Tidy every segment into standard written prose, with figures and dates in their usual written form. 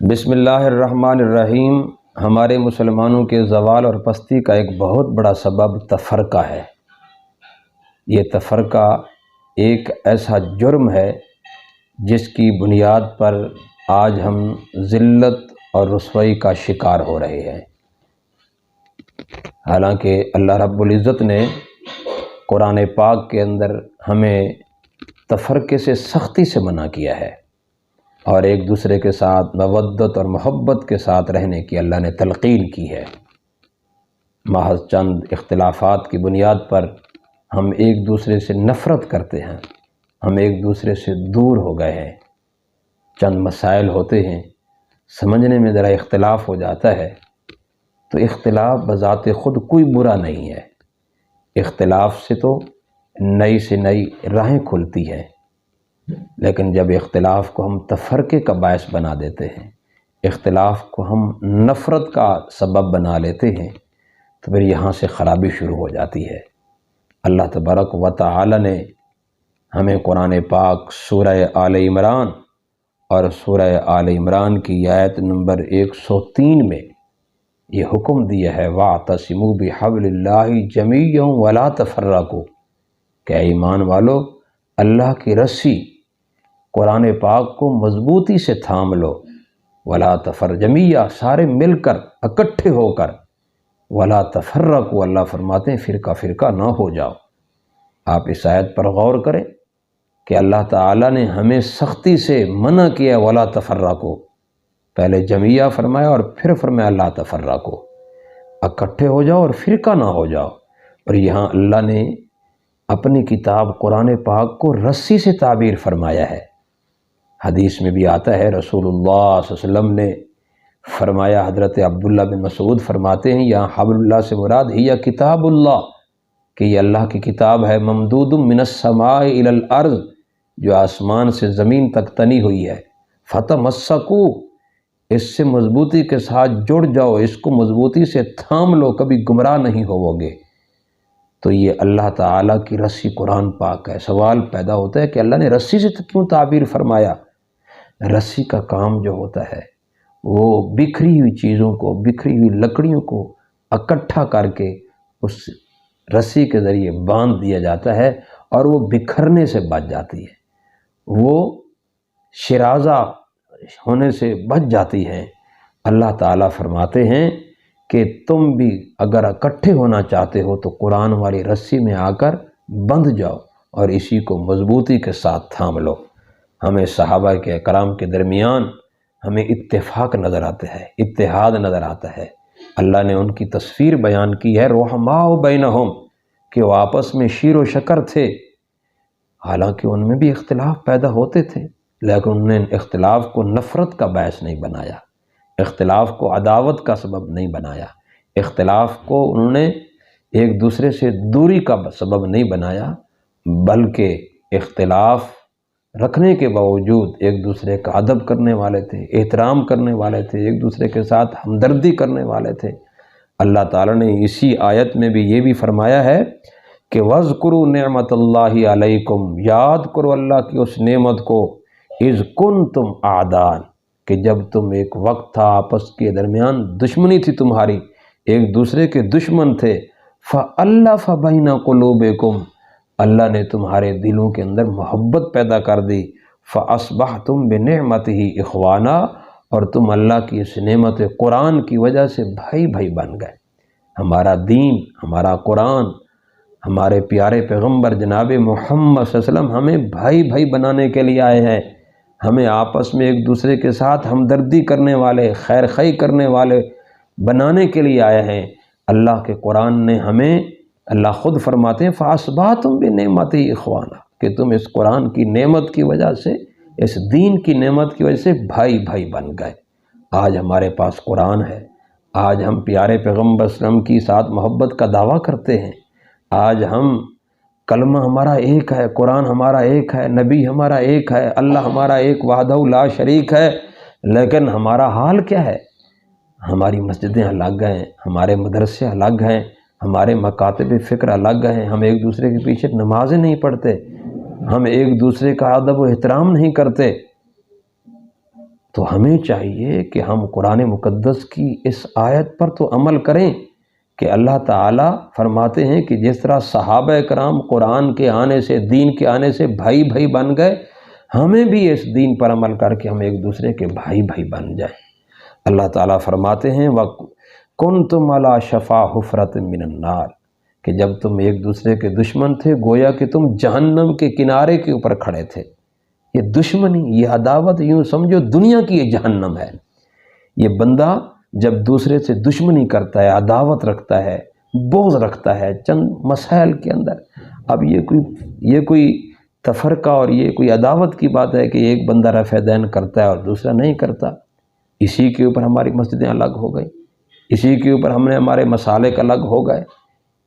بسم اللہ الرحمن الرحیم۔ ہمارے مسلمانوں کے زوال اور پستی کا ایک بہت بڑا سبب تفرقہ ہے۔ یہ تفرقہ ایک ایسا جرم ہے جس کی بنیاد پر آج ہم ذلت اور رسوائی کا شکار ہو رہے ہیں۔ حالانکہ اللہ رب العزت نے قرآن پاک کے اندر ہمیں تفرقے سے سختی سے منع کیا ہے اور ایک دوسرے کے ساتھ مودت اور محبت کے ساتھ رہنے کی اللہ نے تلقین کی ہے۔ محض چند اختلافات کی بنیاد پر ہم ایک دوسرے سے نفرت کرتے ہیں، ہم ایک دوسرے سے دور ہو گئے ہیں۔ چند مسائل ہوتے ہیں، سمجھنے میں ذرا اختلاف ہو جاتا ہے، تو اختلاف بذات خود کوئی برا نہیں ہے۔ اختلاف سے تو نئی سے نئی راہیں کھلتی ہیں، لیکن جب اختلاف کو ہم تفرقے کا باعث بنا دیتے ہیں، اختلاف کو ہم نفرت کا سبب بنا لیتے ہیں، تو پھر یہاں سے خرابی شروع ہو جاتی ہے۔ اللہ تبارک و تعالی نے ہمیں قرآن پاک سورہ آل عمران اور سورہ آل عمران کی آیت نمبر 103 میں یہ حکم دیا ہے، وَاعْتَصِمُوا بِحَبْلِ اللَّهِ جَمِيعًا وَلَا تَفَرَّقُوا، کہ ایمان والو اللہ کی رسی قرآن پاک کو مضبوطی سے تھام لو، ولا جمیعا سارے مل کر اکٹھے ہو کر، ولا تفرقوا اللہ فرماتے ہیں فرقہ فرقہ نہ ہو جاؤ۔ آپ اس آیت پر غور کریں کہ اللہ تعالیٰ نے ہمیں سختی سے منع کیا، ولا تفرقوا، پہلے جمیعہ فرمایا اور پھر فرمایا لا تفرقوا، اکٹھے ہو جاؤ اور فرقہ نہ ہو جاؤ۔ اور یہاں اللہ نے اپنی کتاب قرآن پاک کو رسی سے تعبیر فرمایا ہے۔ حدیث میں بھی آتا ہے، رسول اللہ صلی اللہ علیہ وسلم نے فرمایا، حضرت عبداللہ بن مسعود فرماتے ہیں، یہاں حبل اللہ سے مراد ہی یا کتاب اللہ، کہ یہ اللہ کی کتاب ہے، ممدود من السماء الی الارض، جو آسمان سے زمین تک تنی ہوئی ہے، فتمسکوا، اس سے مضبوطی کے ساتھ جڑ جاؤ، اس کو مضبوطی سے تھام لو، کبھی گمراہ نہیں ہوو گے۔ تو یہ اللہ تعالیٰ کی رسی قرآن پاک ہے۔ سوال پیدا ہوتا ہے کہ اللہ نے رسی سے کیوں تعبیر فرمایا؟ رسی کا کام جو ہوتا ہے وہ بکھری ہوئی چیزوں کو، بکھری ہوئی لکڑیوں کو اکٹھا کر کے اس رسی کے ذریعے باندھ دیا جاتا ہے اور وہ بکھرنے سے بچ جاتی ہے، وہ شرازہ ہونے سے بچ جاتی ہے۔ اللہ تعالیٰ فرماتے ہیں کہ تم بھی اگر اکٹھے ہونا چاہتے ہو تو قرآن والی رسی میں آ کر بندھ جاؤ اور اسی کو مضبوطی کے ساتھ تھام لو۔ ہمیں صحابہ کے کرام کے درمیان ہمیں اتفاق نظر آتا ہے، اتحاد نظر آتا ہے۔ اللہ نے ان کی تصویر بیان کی ہے، رحماء بینہم، کہ وہ آپس میں شیر و شکر تھے۔ حالانکہ ان میں بھی اختلاف پیدا ہوتے تھے، لیکن انہوں نے اختلاف کو نفرت کا باعث نہیں بنایا، اختلاف کو عداوت کا سبب نہیں بنایا، اختلاف کو انہوں نے ایک دوسرے سے دوری کا سبب نہیں بنایا، بلکہ اختلاف رکھنے کے باوجود ایک دوسرے کا ادب کرنے والے تھے، احترام کرنے والے تھے، ایک دوسرے کے ساتھ ہمدردی کرنے والے تھے۔ اللہ تعالیٰ نے اسی آیت میں بھی یہ بھی فرمایا ہے کہ وَاذْكُرُوا نِعْمَةَ اللَّهِ عَلَيْكُمْ، یاد کرو اللہ کی اس نعمت کو، اِذْ كُنْتُمْ أَعْدَاءً، کہ جب تم ایک وقت تھا آپس کے درمیان دشمنی تھی تمہاری، ایک دوسرے کے دشمن تھے، فَأَلَّفَ بَيْنَ قُلُوبِكُمْ، اللہ نے تمہارے دلوں کے اندر محبت پیدا کر دی، فَأَصْبَحْتُمْ بِنِعْمَتِهِ إِخْوَانًا، اور تم اللہ کی اس نعمت قرآن کی وجہ سے بھائی بھائی بن گئے۔ ہمارا دین، ہمارا قرآن، ہمارے پیارے پیغمبر جناب محمد صلی اللہ علیہ وسلم ہمیں بھائی بھائی بنانے کے لیے آئے ہیں، ہمیں آپس میں ایک دوسرے کے ساتھ ہمدردی کرنے والے، خیر خواہی کرنے والے بنانے کے لیے آئے ہیں۔ اللہ کے قرآن نے ہمیں، اللہ خود فرماتے ہیں فَأَصْبَحْتُمْ بِنِعْمَتِهِ إِخْوَانًا، کہ تم اس قرآن کی نعمت کی وجہ سے، اس دین کی نعمت کی وجہ سے بھائی بھائی بن گئے۔ آج ہمارے پاس قرآن ہے، آج ہم پیارے پیغمبر صلی اللہ علیہ وسلم کی ساتھ محبت کا دعویٰ کرتے ہیں، آج ہم کلمہ ہمارا ایک ہے، قرآن ہمارا ایک ہے، نبی ہمارا ایک ہے، اللہ ہمارا ایک وحدہ لا شریک ہے، لیکن ہمارا حال کیا ہے؟ ہماری مسجدیں الگ ہیں، ہمارے مدرسے الگ ہیں، ہمارے مکاتب فکر الگ ہیں، ہم ایک دوسرے کے پیچھے نمازیں نہیں پڑھتے، ہم ایک دوسرے کا ادب و احترام نہیں کرتے۔ تو ہمیں چاہیے کہ ہم قرآن مقدس کی اس آیت پر تو عمل کریں کہ اللہ تعالیٰ فرماتے ہیں کہ جس طرح صحابہ کرام قرآن کے آنے سے، دین کے آنے سے بھائی بھائی بن گئے، ہمیں بھی اس دین پر عمل کر کے ہم ایک دوسرے کے بھائی بھائی بن جائیں۔ اللہ تعالیٰ فرماتے ہیں وَكُنْتُمْ عَلَىٰ شَفَا حُفْرَةٍ مِّنَ النَّارِ، کہ جب تم ایک دوسرے کے دشمن تھے گویا کہ تم جہنم کے کنارے کے اوپر کھڑے تھے۔ یہ دشمنی، یہ عداوت، یوں سمجھو دنیا کی یہ جہنم ہے۔ یہ بندہ جب دوسرے سے دشمنی کرتا ہے، عداوت رکھتا ہے، بغض رکھتا ہے چند مسائل کے اندر، اب یہ کوئی تفرقہ اور یہ کوئی عداوت کی بات ہے کہ ایک بندہ رفع دین کرتا ہے اور دوسرا نہیں کرتا؟ اسی کے اوپر ہماری مسجدیں الگ ہو گئی، اسی کے اوپر ہمارے مسالک الگ ہو گئے۔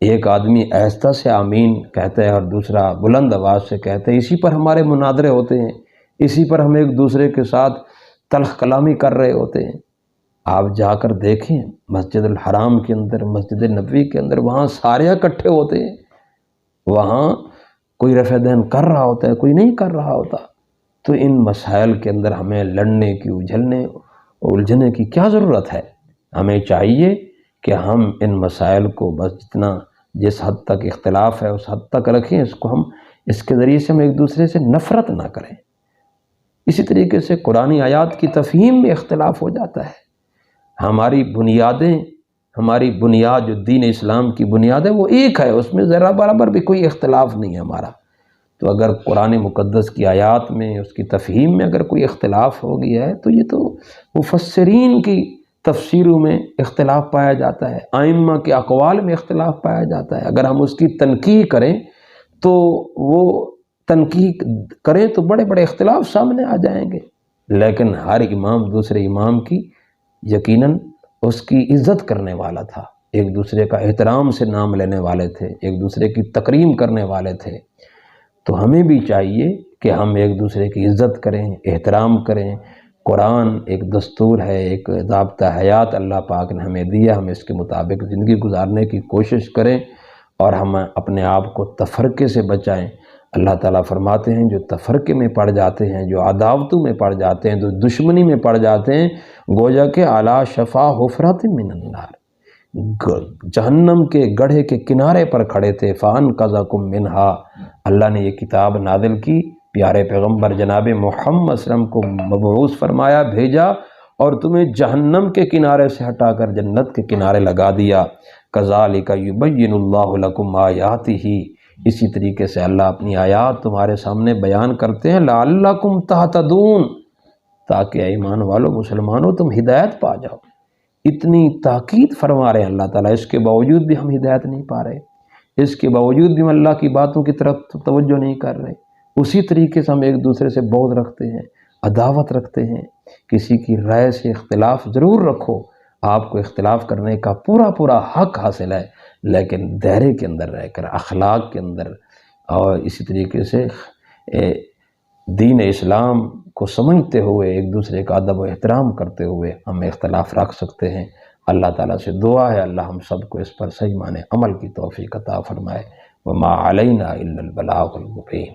ایک آدمی آہستہ سے آمین کہتا ہے اور دوسرا بلند آواز سے کہتا ہے، اسی پر ہمارے مناظرے ہوتے ہیں، اسی پر ہم ایک دوسرے کے ساتھ تلخ کلامی کر رہے ہوتے ہیں۔ آپ جا کر دیکھیں مسجد الحرام کے اندر، مسجد نبوی کے اندر، وہاں سارے اکٹھے ہوتے ہیں، وہاں کوئی رفع دین کر رہا ہوتا ہے، کوئی نہیں کر رہا ہوتا۔ تو ان مسائل کے اندر ہمیں لڑنے کی، الجھنے کی کیا ضرورت ہے؟ ہمیں چاہیے کہ ہم ان مسائل کو بس جس حد تک اختلاف ہے اس حد تک رکھیں، اس کے ذریعے سے ہم ایک دوسرے سے نفرت نہ کریں۔ اسی طریقے سے قرآن آیات کی تفہیم میں اختلاف ہو جاتا ہے۔ ہماری بنیاد جو دین اسلام کی بنیاد ہے وہ ایک ہے، اس میں ذرا برابر بھی کوئی اختلاف نہیں ہے ہمارا۔ تو اگر قرآن مقدس کی آیات میں، اس کی تفہیم میں اگر کوئی اختلاف ہو گیا ہے تو یہ تو مفسرین کی تفسیروں میں اختلاف پایا جاتا ہے، ائمہ کے اقوال میں اختلاف پایا جاتا ہے۔ اگر ہم اس کی تنقیح کریں تو بڑے بڑے اختلاف سامنے آ جائیں گے، لیکن ہر امام دوسرے امام کی یقیناً اس کی عزت کرنے والا تھا، ایک دوسرے کا احترام سے نام لینے والے تھے، ایک دوسرے کی تکریم کرنے والے تھے۔ تو ہمیں بھی چاہیے کہ ہم ایک دوسرے کی عزت کریں، احترام کریں۔ قرآن ایک دستور ہے، ایک ضابطہ حیات اللہ پاک نے ہمیں دیا، ہم اس کے مطابق زندگی گزارنے کی کوشش کریں اور ہم اپنے آپ کو تفرقے سے بچائیں۔ اللہ تعالیٰ فرماتے ہیں جو تفرقے میں پڑ جاتے ہیں، جو عداوتوں میں پڑ جاتے ہیں، جو دشمنی میں پڑ جاتے ہیں، گویا کہ علی شفا حفرۃ من النار، جہنم کے گڑھے کے کنارے پر کھڑے تھے۔ فانقذکم منہا، اللہ نے یہ کتاب نازل کی، پیارے پیغمبر جناب محمد صلی اللہ علیہ وسلم کو مبعوث فرمایا، بھیجا اور تمہیں جہنم کے کنارے سے ہٹا کر جنت کے کنارے لگا دیا۔ کذالک یبین اللہ لکم آیاتہ، اسی طریقے سے اللہ اپنی آیات تمہارے سامنے بیان کرتے ہیں، لعلکم تہتدون، تاکہ ایمان والو، مسلمانوں، تم ہدایت پا جاؤ۔ اتنی تاکید فرما رہے ہیں اللہ تعالیٰ، اس کے باوجود بھی ہم ہدایت نہیں پا رہے، اس کے باوجود بھی ہم اللہ کی باتوں کی طرف توجہ نہیں کر رہے۔ اسی طریقے سے ہم ایک دوسرے سے بغض رکھتے ہیں، عداوت رکھتے ہیں۔ کسی کی رائے سے اختلاف ضرور رکھو، آپ کو اختلاف کرنے کا پورا حق حاصل ہے، لیکن دائرے کے اندر رہ کر، اخلاق کے اندر، اور اسی طریقے سے دین اسلام کو سمجھتے ہوئے، ایک دوسرے کا ادب و احترام کرتے ہوئے ہم اختلاف رکھ سکتے ہیں۔ اللہ تعالیٰ سے دعا ہے اللہ ہم سب کو اس پر صحیح معنی عمل کی توفیق عطا فرمائے۔ وما علینا الا البلاغ المبین۔